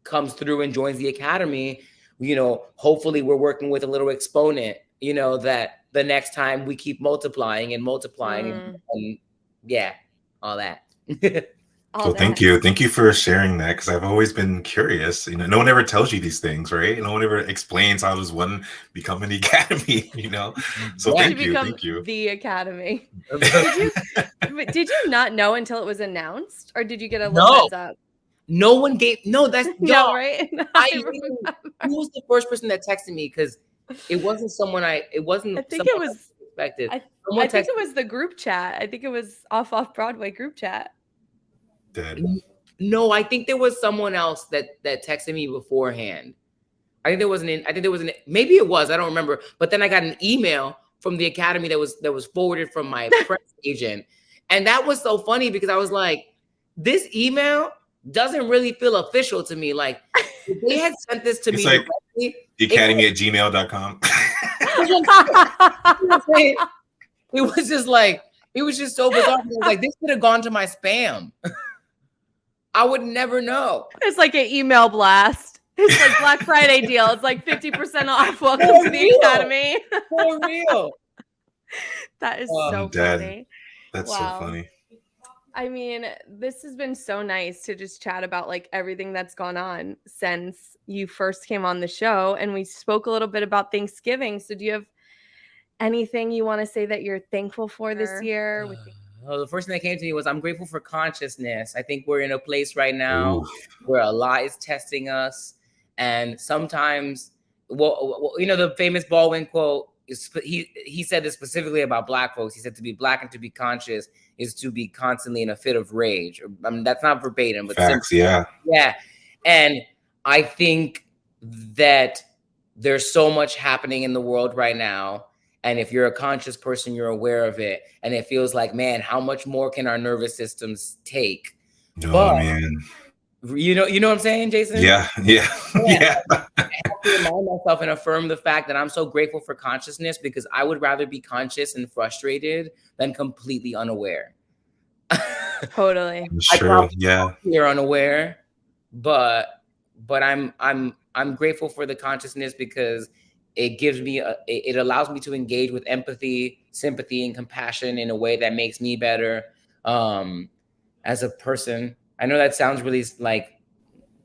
comes through and joins the Academy, you know, hopefully we're working with a little exponent, you know, that the next time we keep multiplying and multiplying and yeah, all that. all Well, that. thank you for sharing that, because I've always been curious. You know, no one ever tells you these things, right? No one ever explains how does one become an academy. You know, so Yeah. To become thank you. the academy. Did you not know until it was announced, or did you get a little No, heads up? no one gave. No, that's No, y'all. right? I I knew remember. who was the first person that texted me, because it wasn't someone It wasn't I think someone it I was. expected. I Someone think it texted. was the group chat. I think it was off Broadway group chat. Dead. No, I think there was someone else that texted me beforehand. I think there was maybe it was, I don't remember. But then I got an email from the academy that was forwarded from my press agent. And that was so funny, because I was like, this email doesn't really feel official to me. Like, if they had sent this to It's me like directly, the academy at gmail.com. it was just like, it was just so bizarre. I was like, this could have gone to my spam. I would never know. It's like an email blast. It's like Black Friday deal. It's like 50% off. Welcome For to the real. academy. For real. That is I'm so dead. funny. That's Wow. so funny. I mean, this has been so nice to just chat about like everything that's gone on since you first came on the show, and we spoke a little bit about Thanksgiving. So do you have anything you want to say that you're thankful for this year? Well, the first thing that came to me was I'm grateful for consciousness. I think we're in a place right now Ooh. where a lot is testing us, and sometimes, you know, the famous Baldwin quote is he said this specifically about Black folks. He said, "To be Black and to be conscious is to be constantly in a fit of rage." I mean, that's not verbatim, but Facts, yeah. yeah. And I think that there's so much happening in the world right now. And if you're a conscious person, you're aware of it. And it feels like, man, how much more can our nervous systems take? Oh, But man. you know what I'm saying, Jason? Yeah. Yeah. Yeah. I have to remind myself and affirm the fact that I'm so grateful for consciousness, because I would rather be conscious and frustrated than completely unaware. Totally. It's true. Yeah. You're unaware, but I'm grateful for the consciousness, because it gives me it allows me to engage with empathy, sympathy, and compassion in a way that makes me better as a person. I know that sounds really like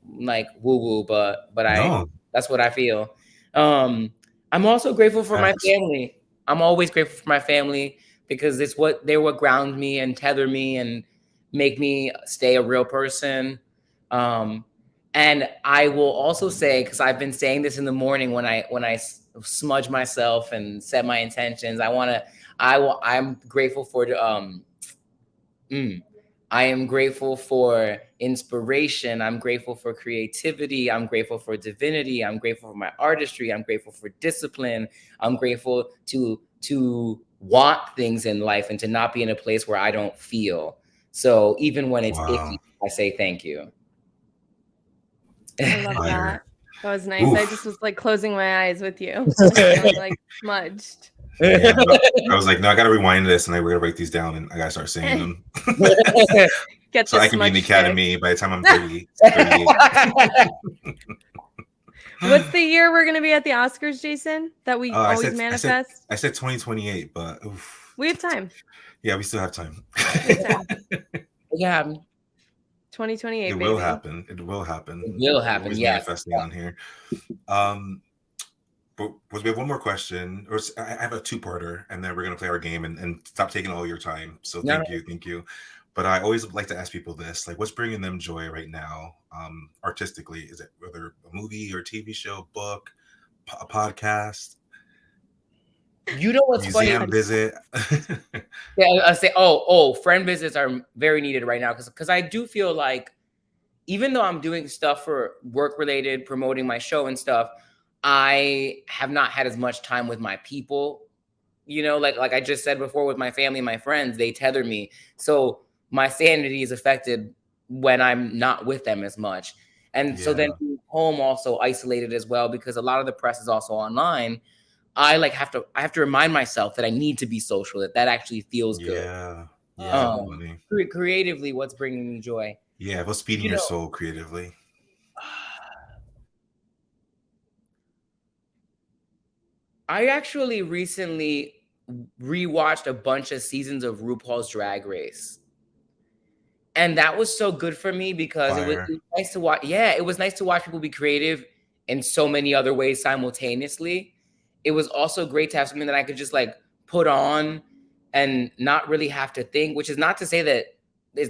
woo woo, but No. that's what I feel. I'm also grateful for my Facts. family. I'm always grateful for my family, because they're what ground me and tether me and make me stay a real person. And I will also say, because I've been saying this in the morning when I smudge myself and set my intentions, I'm grateful for I am grateful for inspiration. I'm grateful for creativity. I'm grateful for divinity. I'm grateful for my artistry. I'm grateful for discipline. I'm grateful to want things in life and to not be in a place where I don't feel. So even when it's icky, I say thank you. I love that. That was nice. Oof. I just was like closing my eyes with you, feeling like smudged. Yeah, I was like, no, I gotta rewind this, and I gotta write these down, and I gotta start singing them. Get So the I can be in the smudge academy by the time I'm 30, 38. What's the year we're gonna be at the Oscars, Jason? That we I always said manifest? 2028, but oof. We have time. Yeah, we still have time. Yeah. 2028, It baby. will happen. It will happen. It will happen. Always Yes. manifesting on here. But we have one more question, or I have a two-parter, and then we're gonna play our game and stop taking all your time. So thank you. But I always like to ask people this: like, what's bringing them joy right now, artistically? Is it whether a movie or TV show, book, a podcast? You know what's museum funny? visit? Yeah, I say, friend visits are very needed right now, because I do feel like, even though I'm doing stuff for work related, promoting my show and stuff, I have not had as much time with my people. You know, like I just said before, with my family and my friends, they tether me. So my sanity is affected when I'm not with them as much. And so then being home also isolated as well, because a lot of the press is also online. I have to remind myself that I need to be social, that actually feels good. Creatively, what's bringing me joy? Yeah, what's feeding your soul creatively? I actually recently rewatched a bunch of seasons of RuPaul's Drag Race. And that was so good for me because it was Fire. nice to watch. Yeah, it was nice to watch people be creative in so many other ways simultaneously. It was also great to have something that I could just like put on and not really have to think, which is not to say that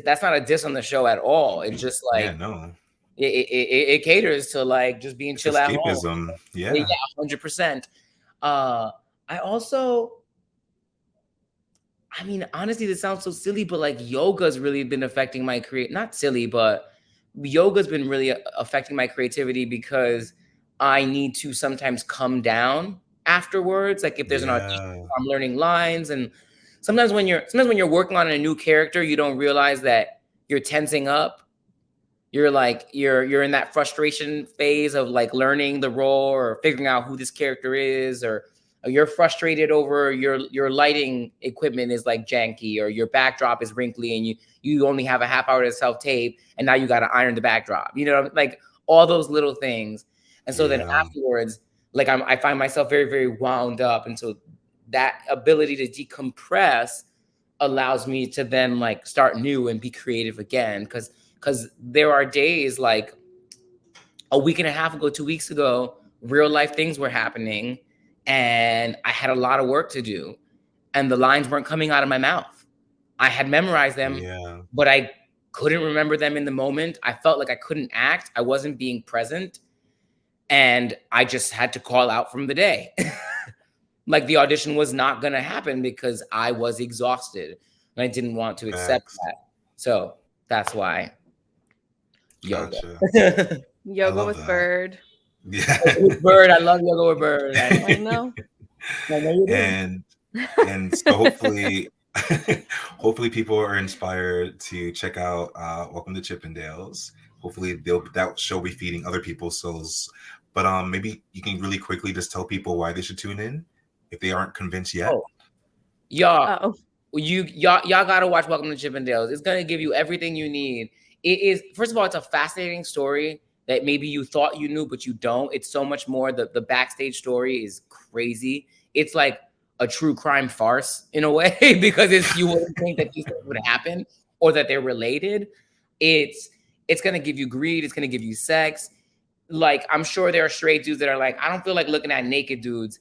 that's not a diss on the show at all. It's just Yeah, like no. it caters to like just being It's chill at home. escapism. Yeah, Yeah. 100%. I also, I mean, honestly, this sounds so silly, but like yoga's really been affecting my not silly, but yoga's been really affecting my creativity because I need to sometimes come down afterwards. Like if there's an audition, Yeah. I'm learning lines, and sometimes when you're working on a new character, you don't realize that you're tensing up. You're like you're in that frustration phase of like learning the role or figuring out who this character is, or you're frustrated over your lighting equipment is like janky, or your backdrop is wrinkly, and you only have a half hour to self tape, and now you got to iron the backdrop. You know, like all those little things. And so then Yeah. afterwards, like I find myself very, very wound up, and so that ability to decompress allows me to then like start new and be creative again, because there are days like a week and a half ago, 2 weeks ago, real life things were happening and I had a lot of work to do and the lines weren't coming out of my mouth. I had memorized them, Yeah. but I couldn't remember them in the moment. I felt like I couldn't act. I wasn't being present. And I just had to call out from the day. Like the audition was not going to happen because I was exhausted and I didn't want to accept Facts. that. So that's why. Yoga. Gotcha. Yoga love with that. Bird. Yeah. With Bird, I love yoga with Bird. I know. I know you do. and so hopefully hopefully people are inspired to check out Welcome to Chippendales. Hopefully that show will be feeding other people's souls. But maybe you can really quickly just tell people why they should tune in if they aren't convinced yet. Oh. Y'all, Oh, y'all gotta watch Welcome to Chippendales. It's gonna give you everything you need. It is, first of all, it's a fascinating story that maybe you thought you knew, but you don't. It's so much more. The backstage story is crazy. It's like a true crime farce in a way, because you wouldn't think that these things would happen or that they're related. It's gonna give you greed, it's gonna give you sex. Like, I'm sure there are straight dudes that are like, I don't feel like looking at naked dudes.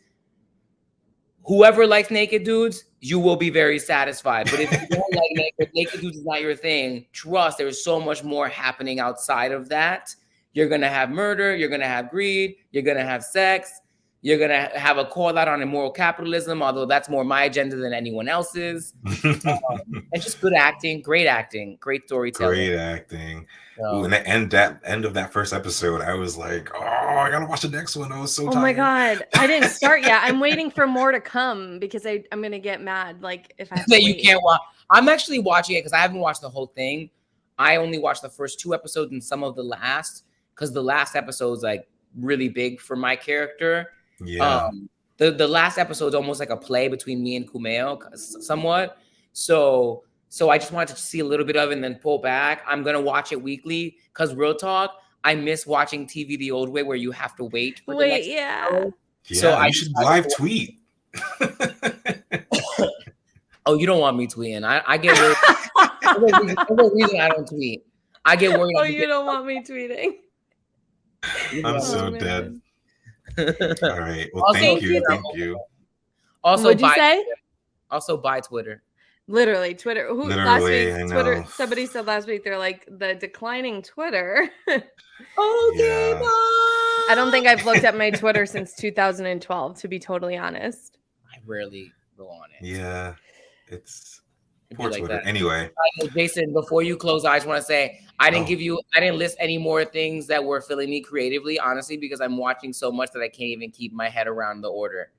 Whoever likes naked dudes, you will be very satisfied. But if you don't like naked dudes is not your thing, trust, there's so much more happening outside of that. You're going to have murder. You're going to have greed. You're going to have sex. You're going to have a call out on immoral capitalism, although that's more my agenda than anyone else's. And just good acting, great storytelling. Great acting. So, Ooh, and the end of that first episode, I was like, oh, I gotta watch the next one. I was so oh tired. my God. I didn't start yet. I'm waiting for more to come because I'm going to get mad. Like if I have to that you wait. can't watch. I'm actually watching it because I haven't watched the whole thing. I only watched the first 2 episodes and some of the last, because the last episode's like really big for my character. Yeah. The last episode's almost like a play between me and Kumail, somewhat. So I just wanted to see a little bit of it and then pull back. I'm gonna watch it weekly because real talk, I miss watching TV the old way where you have to wait for the next episode. Yeah, So you should live tweet. Oh, you don't want me tweeting. I get worried. There's a reason I don't tweet. I get worried. Oh, you don't want me tweeting. I'm so dead. All right. Well, Also, thank you. Twitter. Thank you. Also, What'd you buy say? Twitter. Also, buy Twitter. Literally, Twitter. Last Literally, week, I Twitter. know. Somebody said last week they're like the declining Twitter. Okay, Yeah. I don't think I've looked at my Twitter since 2012, to be totally honest. I rarely go on it. Yeah. It's It'd be poor like Twitter. that. Anyway. Jason, before you close, I just want to say I didn't list any more things that were filling me creatively, honestly, because I'm watching so much that I can't even keep my head around the order.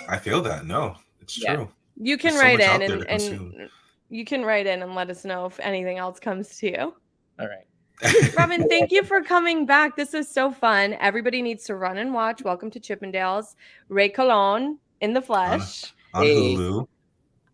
I feel that. No, it's Yeah. true. You can There's so write much out in there to consume. and you can write in and let us know if anything else comes to you. All right. Robin, thank you for coming back. This is so fun. Everybody needs to run and watch Welcome to Chippendales. Ray Colon in the flesh On Hey. Hulu.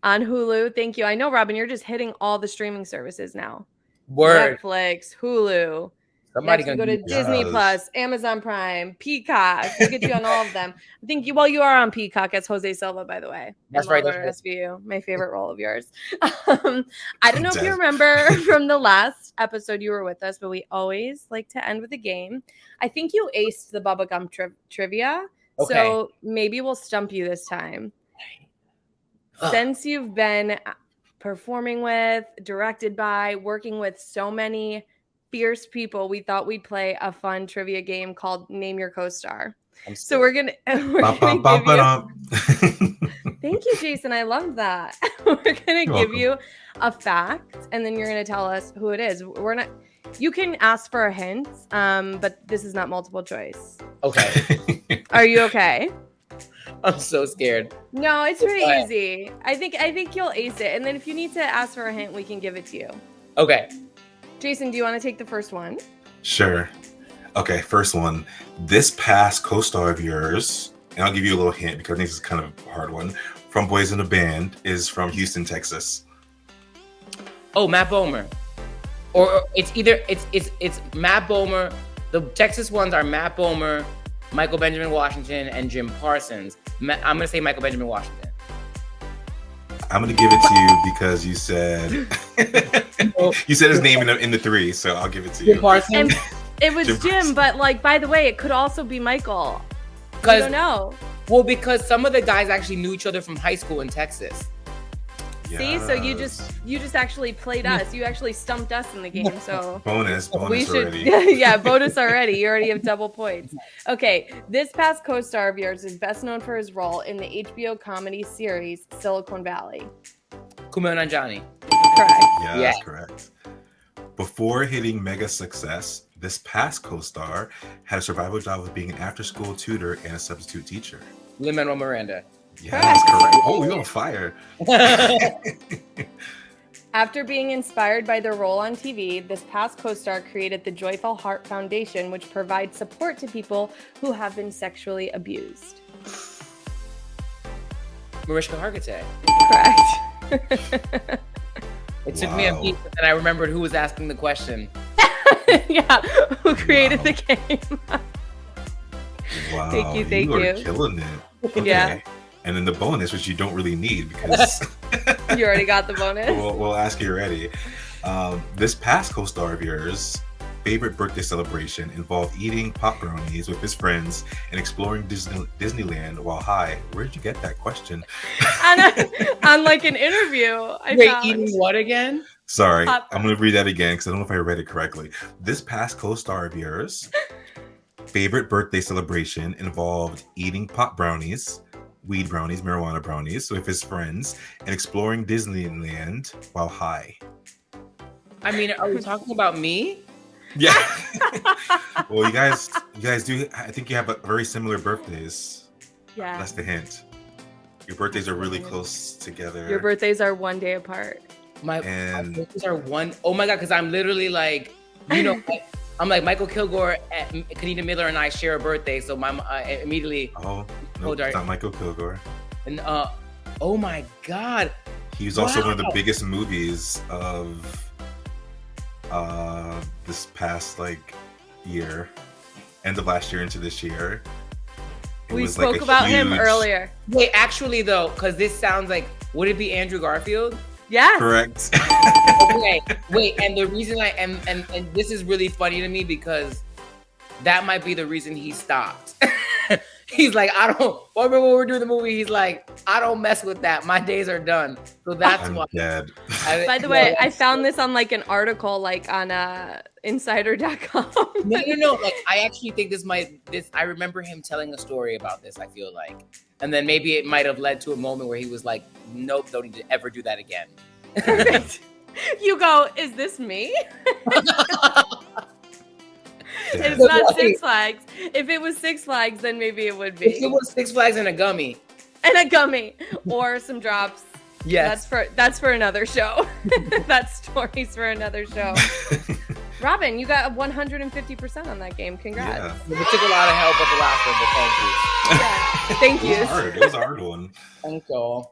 on Hulu. Thank you. I know, Robin, you're just hitting all the streaming services now. Word. Netflix, Hulu. Somebody Next, we gonna go to do Disney Yes. Plus, Amazon Prime, Peacock. We'll get you on all of them. I think you are on Peacock as Jose Silva, by the way. That's in right, Law that's and Order SVU, my favorite role of yours. I don't know if you Dead. remember from the last episode you were with us, but we always like to end with a game. I think you aced the Bubba Gump trivia, Okay. so maybe we'll stump you this time. Since you've been performing with, directed by, working with so many fierce people, we thought we'd play a fun trivia game called Name Your Co-Star. So we're gonna give you. Thank you, Jason. I love that. We're gonna give you a fact, and then you're gonna tell us who it is. We're not. You can ask for a hint, but this is not multiple choice. Okay. Are you okay? I'm so scared. No, it's pretty easy. I think you'll ace it, and then if you need to ask for a hint, we can give it to you. Okay. Jason, do you want to take the first one? Sure. Okay, first one. This past co-star of yours, and I'll give you a little hint because I think this is kind of a hard one, from Boys in the Band, is from Houston, Texas. Oh, Matt Bomer. Or it's either it's Matt Bomer. The Texas ones are Matt Bomer, Michael Benjamin Washington, and Jim Parsons. I'm gonna say Michael Benjamin Washington. I'm gonna give it to you because you said you said his name in the three, so I'll give it to you. Jim Parsons. And it was Jim Jim, Parsons. but like, by the way, it could also be Michael. I don't know. Well, because some of the guys actually knew each other from high school in Texas. See, so you just actually played us. You actually stumped us in the game. So bonus we should, already. yeah, bonus already. You already have double points. Okay, this past co-star of yours is best known for his role in the HBO comedy series Silicon Valley. Kumail Nanjiani. Correct. Yeah, Yeah. that's correct. Before hitting mega success, this past co-star had a survival job of being an after-school tutor and a substitute teacher. Lin-Manuel Miranda. Yeah, that's correct. Oh, you're on fire. After being inspired by their role on TV, this past co-star created the Joyful Heart Foundation, which provides support to people who have been sexually abused. Mariska Hargitay. Correct. It took me a beat, but then I remembered who was asking the question. Yeah, who created the game. Wow, Thank you. You are killing it. Okay. Yeah. And then the bonus, which you don't really need because You already got the bonus. we'll ask you already. This past co-star of yours' favorite birthday celebration involved eating pop brownies with his friends and exploring Disneyland while high. Where did you get that question? on like an interview. Wait, eating what again? Sorry, Pop I'm going to read that again because I don't know if I read it correctly. This past co-star of yours' favorite birthday celebration involved eating pop brownies, weed brownies, marijuana brownies with his friends and exploring Disneyland while high. I mean, are we talking about me? Yeah. Well, you guys do. I think you have very similar birthdays. Yeah. That's the hint. Your birthdays are really close together. Your birthdays are one day apart. My And- birthdays are one. Oh my god, because I'm literally like, you know, I'm like Michael Kilgore, Kanita Miller, and I share a birthday, so my immediately. Oh no, it's not Michael Kilgore. And oh my god, He was also one of the Wow. biggest movies of this past year, end of last year into this year. It We was, spoke a about him huge- earlier. wait, actually though, because this sounds like, would it be Andrew Garfield? Yes. Correct. Okay, wait, and the reason I am, and this is really funny to me because that might be the reason he stopped. He's like, remember when we were doing the movie, he's like, I don't mess with that. My days are done. So that's I'm why. dead. By the way, I found this on like an article like on insider.com. No. Like, I actually think I remember him telling a story about this, I feel like. And then maybe it might have led to a moment where he was like, nope, don't need to ever do that again. Perfect. You go, is this me? It's not Six Flags. If it was Six Flags, then maybe it would be. If it was Six Flags and a gummy. And a gummy or some drops. Yes. That's for another show. That's stories for another show. Robin, you got 150% on that game. Congrats. Yeah. It took a lot of help at the last one, but thank you. Yeah. Thank you. It was a hard one. Thank you.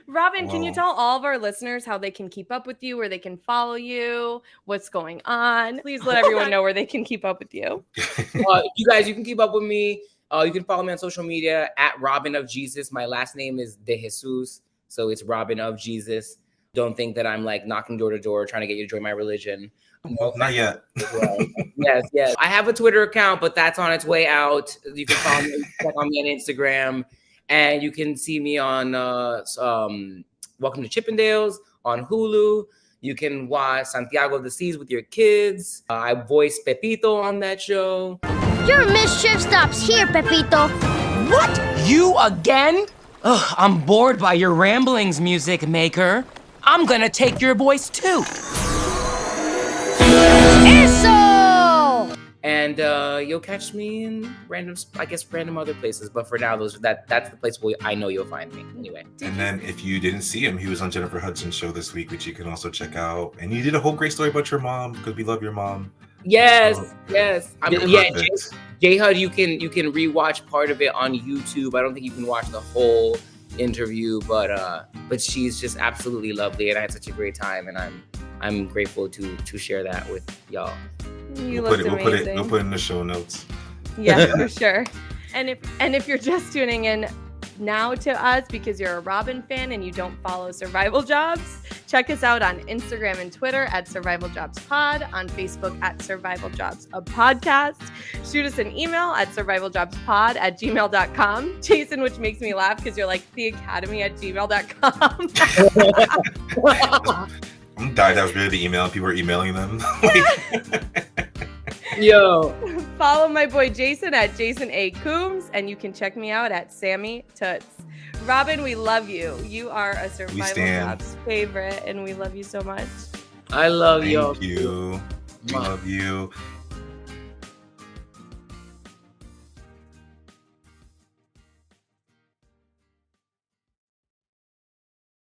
Robin, can you Well, tell all of our listeners how they can keep up with you, where they can follow you, what's going on? Please let everyone know where they can keep up with you. You can keep up with me. You can follow me on social media at Robin of Jesus. My last name is De Jesus, so it's Robin of Jesus. Don't think that I'm like knocking door to door trying to get you to join my religion. No, not yet. Yes. I have a Twitter account, but that's on its way out. You can follow me, check on me on Instagram, and you can see me on Welcome to Chippendales on Hulu. You can watch Santiago of the Seas with your kids. I voice Pepito on that show. Your mischief stops here, Pepito. What? You again? Ugh, I'm bored by your ramblings, music maker. I'm gonna take your voice too. Eso! And you'll catch me in random other places. But for now, that's the place where I know you'll find me. Anyway. And then if you didn't see him, he was on Jennifer Hudson's show this week, which you can also check out. And you did a whole great story about your mom, because we love your mom. Yes. Perfect. J-Hud, you can rewatch part of it on YouTube. I don't think you can watch the whole interview, but she's just absolutely lovely, and I had such a great time, and I'm grateful to share that with y'all. You We'll looked put amazing. it in the show notes. Yeah, for sure. And if you're just tuning in now to us because you're a Robin fan and you don't follow Survival Jobs, check us out on Instagram and Twitter at Survival Jobs Pod, on Facebook at Survival Jobs a Podcast. Shoot us an email at survivaljobspod@gmail.com. Jason, which makes me laugh because you're like theacademy@gmail.com. I'm dying. That was really the email. People were emailing them. Yo. Follow my boy Jason at Jason A. Coombs, and you can check me out at Sammy Toots. Robin, we love you. You are a Survival Jobs favorite, and we love you so much. I love y'all. Thank you. We love you.